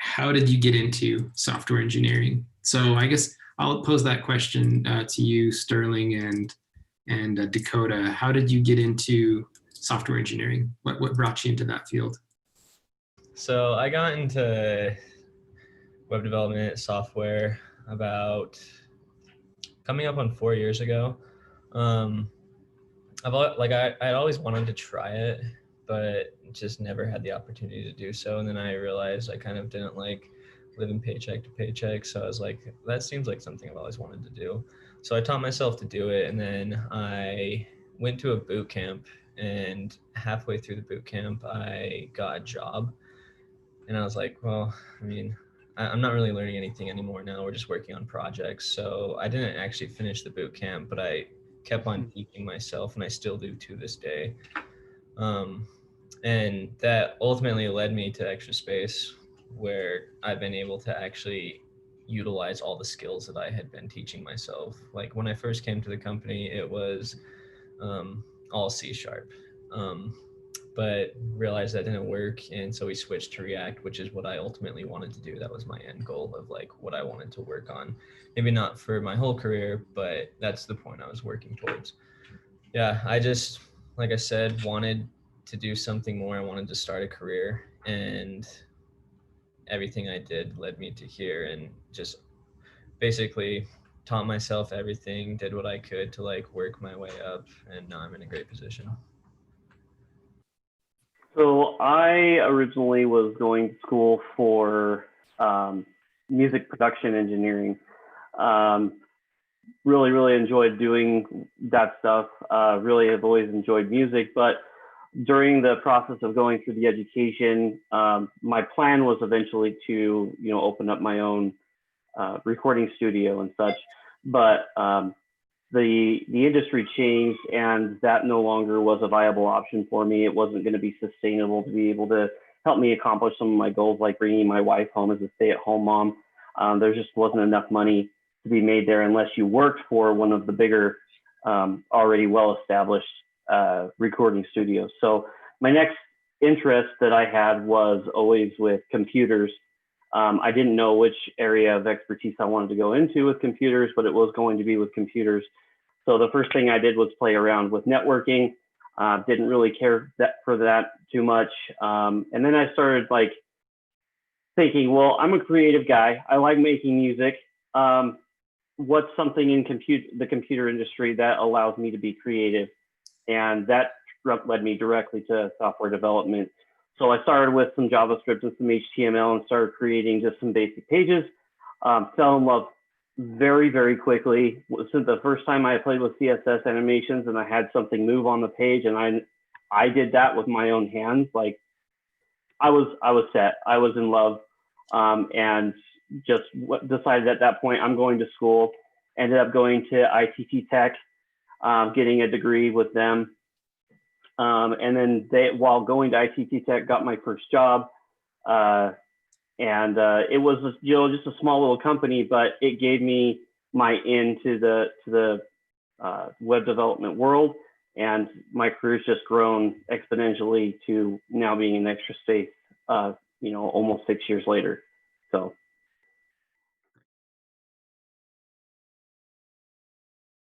how did you get into software engineering? So I guess I'll pose that question to you, Sterling, and Dakota. How did you get into software engineering? What brought you into that field? So I got into web development software about coming up on 4 years ago. I'd always wanted to try it, but just never had the opportunity to do so. And then I realized I kind of didn't like living paycheck to paycheck. So I was like, that seems like something I've always wanted to do. So I taught myself to do it. And then I went to a boot camp, and halfway through the boot camp, I got a job. And I was like, well, I mean, I'm not really learning anything anymore now. We're just working on projects. So I didn't actually finish the boot camp, but I kept on teaching myself, and I still do to this day. And that ultimately led me to Extra Space, where I've been able to actually utilize all the skills that I had been teaching myself. Like when I first came to the company, it was all C#. But realized that didn't work, and so we switched to React, which is what I ultimately wanted to do. That was my end goal of like what I wanted to work on. Maybe not for my whole career, but that's the point I was working towards. Yeah, I just, like I said, wanted to do something more. I wanted to start a career, and everything I did led me to here, and just basically taught myself everything, did what I could to like work my way up, and now I'm in a great position. So I originally was going to school for music production engineering. Really enjoyed doing that stuff. Really have always enjoyed music, but during the process of going through the education, my plan was eventually to, open up my own recording studio and such. But the industry changed, and that no longer was a viable option for me. It wasn't going to be sustainable to be able to help me accomplish some of my goals, like bringing my wife home as a stay-at-home mom. There just wasn't enough money to be made there unless you worked for one of the bigger, already well-established recording studios. So my next interest that I had was always with computers. I didn't know which area of expertise I wanted to go into with computers, but it was going to be with computers. So the first thing I did was play around with networking. Didn't really care for that too much. And then I started like thinking, well, I'm a creative guy. I like making music. What's something in the computer industry that allows me to be creative? And that led me directly to software development. So I started with some JavaScript and some HTML and started creating just some basic pages. Fell in love very quickly. Since the first time I played with CSS animations and I had something move on the page, and I did that with my own hands, like I was set. I was in love, and just decided at that point I'm going to school. Ended up going to ITT Tech, getting a degree with them. And then while going to ITT Tech, got my first job. And it was just a small little company, but it gave me my into the web development world, and my career's just grown exponentially to now being in Extra Space, almost 6 years later. So